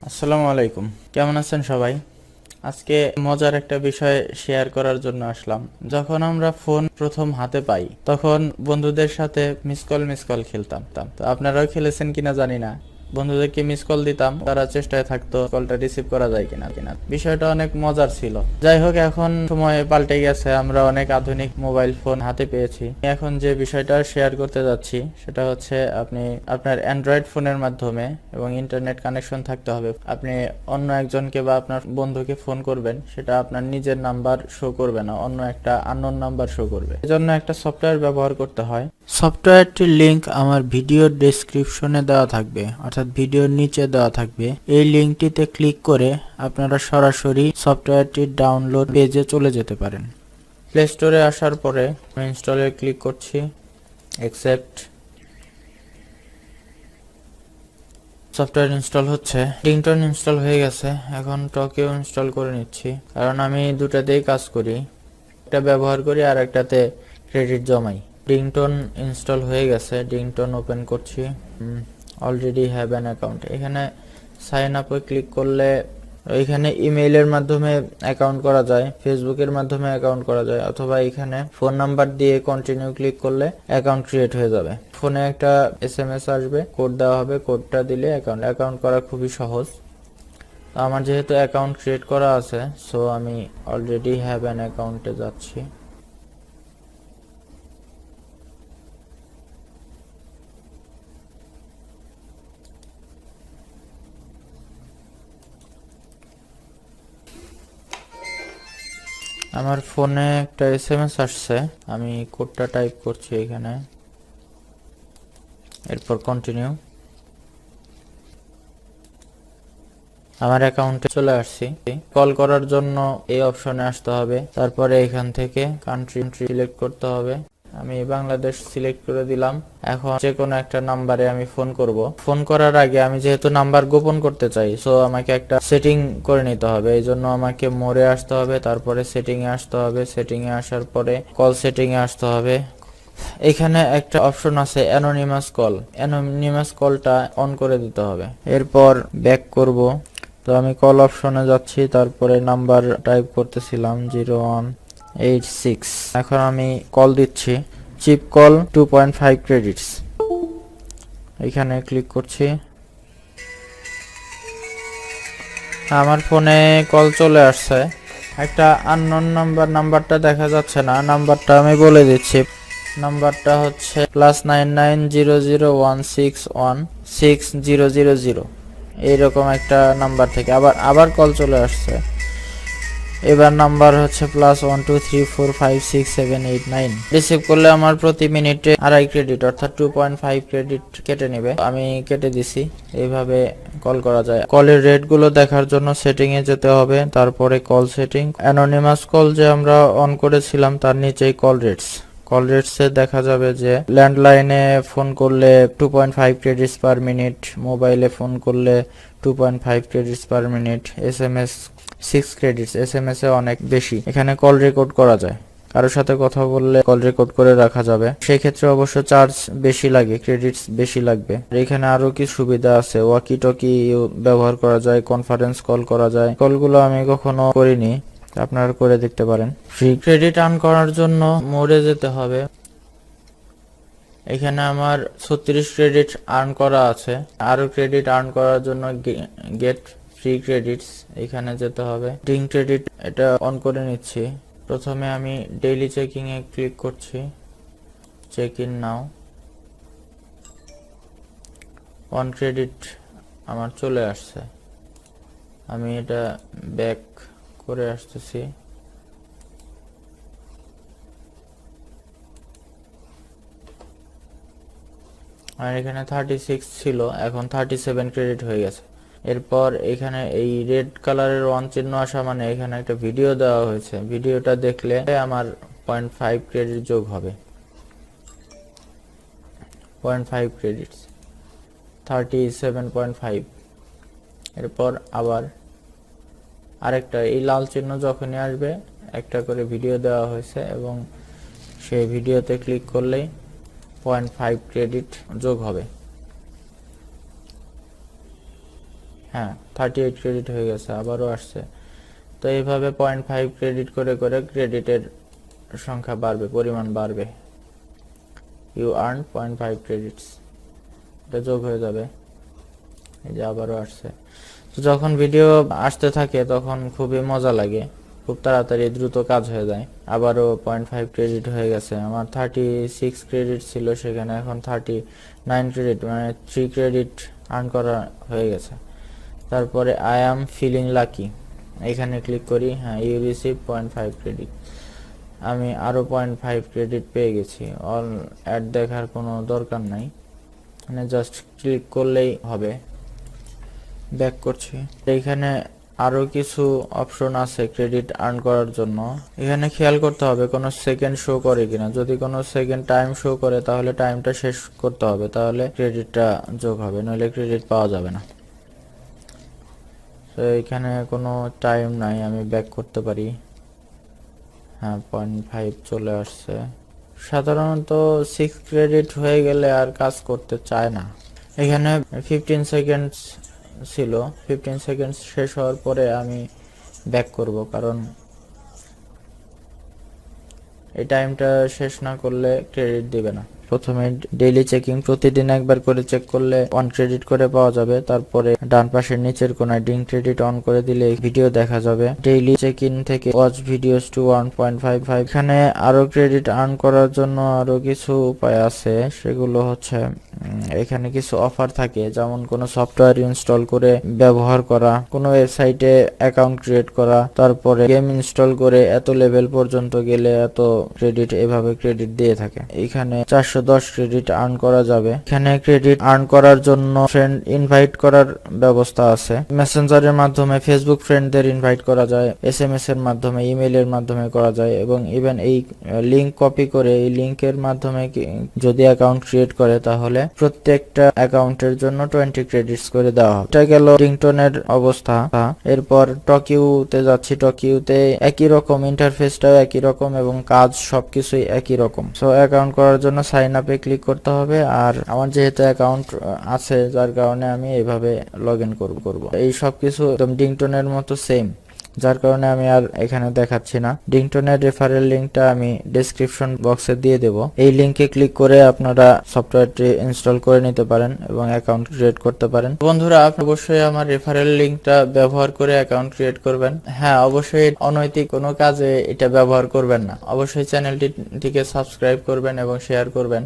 আসসালামু আলাইকুম, কেমন আছেন সবাই? আজকে মজার একটা বিষয় শেয়ার করার জন্য আসলাম। যখন আমরা ফোন প্রথম হাতে পাই তখন বন্ধুদের সাথে মিস কল খেলতাম। তো আপনারাও খেলেছেন কিনা জানি না। বন্ধুদেরকে মিস কল দিতাম, তারা চেষ্টায় থাকতো কলটা রিসিভ করা যায় কিনা। বিষয়টা অনেক মজার ছিল। যাই হোক, এখন সময় পাল্টে গেছে, আমরা অনেক আধুনিক মোবাইল ফোন হাতে পেয়েছি। এখন যে বিষয়টা শেয়ার করতে যাচ্ছি সেটা হচ্ছে আপনি আপনার অ্যান্ড্রয়েড ফোনের মাধ্যমে এবং ইন্টারনেট কানেকশন থাকতে হবে। আপনি অন্য একজনকে বা আপনার বন্ধুকে ফোন করবেন, সেটা আপনার নিজের নাম্বার শো করবে না, অন্য একটা আননোন নাম্বার শো করবে। এজন্য একটা সফটওয়্যার ব্যবহার করতে হয়। সফটওয়্যারটির লিংক আমার ভিডিওর ডেসক্রিপশনে দেওয়া থাকবে, অর্থাৎ ভিডিওর নিচে দেওয়া থাকবে। এই লিংকটিতে ক্লিক করে আপনারা সরাসরি সফটওয়্যারটির ডাউনলোড পেজে চলে যেতে পারেন। প্লে স্টোরে আসার পরে ইনস্টলে ক্লিক করছি, অ্যাকসেপ্ট। সফটওয়্যার ইনস্টল হচ্ছে। রিংটোন ইনস্টল হয়ে গেছে, এখন টকেও ইনস্টল করে নিচ্ছি, কারণ আমি দুটাতেই কাজ করি, একটা ব্যবহার করি আর একটাতে ক্রেডিট জমাই। রিংটোন ইনস্টল হয়ে গেছে, রিংটোন ওপেন করছি। অলরেডি হ্যাভ অ্যান অ্যাকাউন্ট, এখানে সাইন আপে ক্লিক করলে এখানে ইমেইলের মাধ্যমে অ্যাকাউন্ট করা যায়, ফেসবুকের মাধ্যমে অ্যাকাউন্ট করা যায়, অথবা এখানে ফোন নাম্বার দিয়ে কন্টিনিউ ক্লিক করলে অ্যাকাউন্ট ক্রিয়েট হয়ে যাবে। ফোনে একটা এসএমএস আসবে, কোড দেওয়া হবে, কোডটা দিলে অ্যাকাউন্ট করা খুবই সহজ। আমার যেহেতু অ্যাকাউন্ট ক্রিয়েট করা আছে, সো আমি অলরেডি হ্যাভ অ্যান অ্যাকাউন্টে যাচ্ছি। আমার ফোনে একটা এসএমএস আসছে, আমি কোডটা টাইপ করছি এখানে, এরপর কন্টিনিউ। আমার অ্যাকাউন্টে চলে আসছি। কল করার জন্য এই অপশনে আসতে হবে, তারপরে এখান থেকে কান্ট্রি সিলেক্ট করতে হবে। আমি বাংলাদেশ সিলেক্ট করে দিলাম। এখন যে কোনো একটা নাম্বারে আমি ফোন করব। ফোন করার আগে আমি যেহেতু নাম্বার গোপন করতে চাই, সো আমাকে একটা সেটিং করে নিতে হবে। এই জন্য আমাকে মোরে আসতে হবে, তারপরে সেটিং এ আসতে হবে। সেটিং এ আসার পরে কল সেটিং এ আসতে হবে। এখানে একটা অপশন আছে অ্যানোনিমাস কল, অ্যানোনিমাস কলটা অন করে দিতে হবে। এরপর ব্যাক করব। তো আমি কল অপশনে যাচ্ছি, তারপরে নাম্বার টাইপ করতেছিলাম 0186। এখন আমি কল দিচ্ছি, চিপ কল 2.5 ক্রেডিটস, এখানে ক্লিক করছি। আমার ফোনে কল চলে আসছে, একটা আননোন নাম্বারটা দেখা যাচ্ছে না, নাম্বারটা আমি বলে দিচ্ছি। নাম্বারটা হচ্ছে +9900161600, এইরকম একটা নাম্বার থেকে আবার কল চলে আসছে। এবার নাম্বার হচ্ছে +123456789। রিসিভ করলে আমার প্রতি মিনিটে 2.5 ক্রেডিট অর্থাৎ 2.5 ক্রেডিট কেটে নেবে। আমি কেটে দিছি। এইভাবে কল করা যায়। কলের রেট গুলো দেখার জন্য সেটিং এ যেতে হবে, তারপরে কল সেটিং, অ্যানোনিমাস কল যে আমরা অন করেছিলাম তার নিচেই কল রেটসে দেখা যাবে যে ল্যান্ডলাইনে ফোন করলে 2.5 ক্রেডিটস পার মিনিট, মোবাইলে ফোন করলে 2.5 credits per minute, SMS 6 credits, SMS এ অনেক বেশি। এখানে কল রেকর্ড করা যায়, কারোর সাথে কথা বললে কল রেকর্ড করে রাখা যাবে। সেই ক্ষেত্রে অবশ্য চার্জ বেশি লাগে, ক্রেডিটস বেশি লাগবে। এখানে আরো কি সুবিধা আছে, ওয়াকি টকি ব্যবহার করা যায়, কনফারেন্স কল করা যায়। কলগুলো আমি কখনো করিনি, আপনারা করে দেখতে পারেন। ফ্রি ক্রেডিট আর্ন করার জন্য মোডে যেতে হবে। এখানে আমার 36 ক্রেডিট আর্ন করা আছে। আরো ক্রেডিট আর্ন করার জন্য গেট ফ্রি ক্রেডিটস, এখানে যেতে হবে। ড্রিং ক্রেডিট এটা অন করে নিচ্ছি। প্রথমে আমি ডেইলি চেকিং এ ক্লিক করছি, চেক ইন নাও। 1 ক্রেডিট আমার চলে আসছে, আমি এটা ব্যাক করে আসতেছি। আর এখানে 36 ছিল, এখন 37 ক্রেডিট হয়ে গেছে। এরপর এখানে এই রেড কালারের ওয়ান চিহ্ন আসা মানে এখানে একটা ভিডিও দেওয়া হয়েছে, ভিডিওটা দেখলে আমার 0.5 ক্রেডিট যোগ হবে। 0.5 ক্রেডিটস 37.5। এরপর আবার আরেকটা এই লাল চিহ্ন যখনই আসবে একটা করে ভিডিও দেওয়া হয়েছে এবং সেই ভিডিওতে ক্লিক করলেই 0.5 ক্রেডিট যোগ হবে। হ্যাঁ 38 ক্রেডিট হয়ে গেছে, আবারও আসছে। তো এইভাবে 0.5 ক্রেডিট করে করে ক্রেডিটের সংখ্যা বাড়বে, পরিমাণ বাড়বে। ইউ আর্ন 0.5 ক্রেডিটস, এটা যোগ হয়ে যাবে। এই যে আবারও আসছে। তো যখন ভিডিও আসতে থাকে তখন খুবই মজা লাগে, খুব তাড়াতাড়ি দ্রুত কাজ হয়ে যায়। আবারও 0.5 ক্রেডিট হয়ে গেছে। আমার 36 ক্রেডিট ছিল, সেখানে এখন 39 ক্রেডিট, মানে 3 ক্রেডিট আর্ন করা হয়ে গেছে। তারপরে আই অ্যাম ফিলিং লাকি, এখানে ক্লিক করি। হ্যাঁ, ইউ রিসিভ 0.5 ক্রেডিট। আমি আরও 0.5 ক্রেডিট পেয়ে গেছি। অল অ্যাড দেখার কোনো দরকার নাই, মানে জাস্ট ক্লিক করলেই হবে। ব্যাক করছি। এইখানে আরো কিছু অপশন আছে ক্রেডিট আর্ন করার জন্য। এখানে খেয়াল করতে হবে কোনো সেকেন্ড শো করে কিনা। যদি কোনো সেকেন্ড টাইম শো করে তাহলে টাইমটা শেষ করতে হবে, তাহলে ক্রেডিটটা যোগ হবে, নইলে ক্রেডিট পাওয়া যাবে না। তো এখানে কোনো টাইম নাই, আমি ব্যাক করতে পারি। হ্যাঁ, 0.5 চলে আসছে। সাধারণত 6 ক্রেডিট হয়ে গেলে আর কাজ করতে চায় না। এখানে 15 সেকেন্ডস ছিল, 15 সেকেন্ডস শেষ হওয়ার পরে আমি ব্যাক করব, কারণ এই টাইমটা শেষ না করলে ক্রেডিট দিবে না। প্রথমে ডেইলি চেকিং, প্রতিদিন একবার করে চেক করলে 1 ক্রেডিট করে পাওয়া যাবে। তারপরে ডান পাশের নিচের কোনায় ডিং ক্রেডিট অন করে দিলে ভিডিও দেখা যাবে। ডেইলি চেকিং থেকে ওয়াচ ভিডিওস টু 1.55। এখানে আরো ক্রেডিট আর্ন করার জন্য আরো কিছু উপায় আছে, সেগুলো হচ্ছে এখানে কিছু অফার থাকে, যেমন কোনো সফটওয়্যার ইনস্টল করে ব্যবহার করা, কোনো ওয়েবসাইটে অ্যাকাউন্ট ক্রিয়েট করা, তারপরে গেম ইনস্টল করে এত লেভেল পর্যন্ত গেলে এত ক্রেডিট, এভাবে ক্রেডিট দিয়ে থাকে। এখানে 410 ক্রেডিট আর্ন করা যাবে। এখানে ক্রেডিট আর্ন করার জন্য ফ্রেন্ড ইনভাইট করার ব্যবস্থা আছে। মেসেঞ্জারের মাধ্যমে ফেসবুক ফ্রেন্ডদের ইনভাইট করা যায়, এসএমএস এর মাধ্যমে, ইমেইলের মাধ্যমে করা যায়, এবং ইভেন এই লিংক কপি করে এই লিংকের মাধ্যমে যদি অ্যাকাউন্ট ক্রিয়েট করে তাহলে প্রত্যেকটা অ্যাকাউন্টের জন্য 20 ক্রেডিটস করে দেওয়া হবে। এটা গেল রিংটোনের অবস্থা। এরপর টকিউতে যাচ্ছি। টকিউতে একই রকম, ইন্টারফেসটাও একই রকম এবং কাজ সবকিছুই একই রকম। সো অ্যাকাউন্ট করার জন্য সাইন আপে ক্লিক করতে হবে। আর আমার যেহেতু অ্যাকাউন্ট আছে, যার কারণে আমি এইভাবে লগ ইন করব। এই সবকিছু একদম রিংটোনের মতো সেম, যার কারণে আমি আর এখানে দেখাচ্ছি না। রিংটোনের রেফারেল লিঙ্কটা আমি ডেসক্রিপশন বক্সে দিয়ে দেব। এই লিঙ্কে ক্লিক করে আপনারা সফটওয়্যারটি ইনস্টল করে নিতে পারেন এবং অ্যাকাউন্ট ক্রিয়েট করতে পারেন। বন্ধুরা, আপনি অবশ্যই আমার রেফারেল লিঙ্কটা ব্যবহার করে অ্যাকাউন্ট ক্রিয়েট করবেন। হ্যাঁ, অবশ্যই অনৈতিক কোনো কাজে এটা ব্যবহার করবেন না। অবশ্যই চ্যানেলটিকে সাবস্ক্রাইব করবেন এবং শেয়ার করবেন।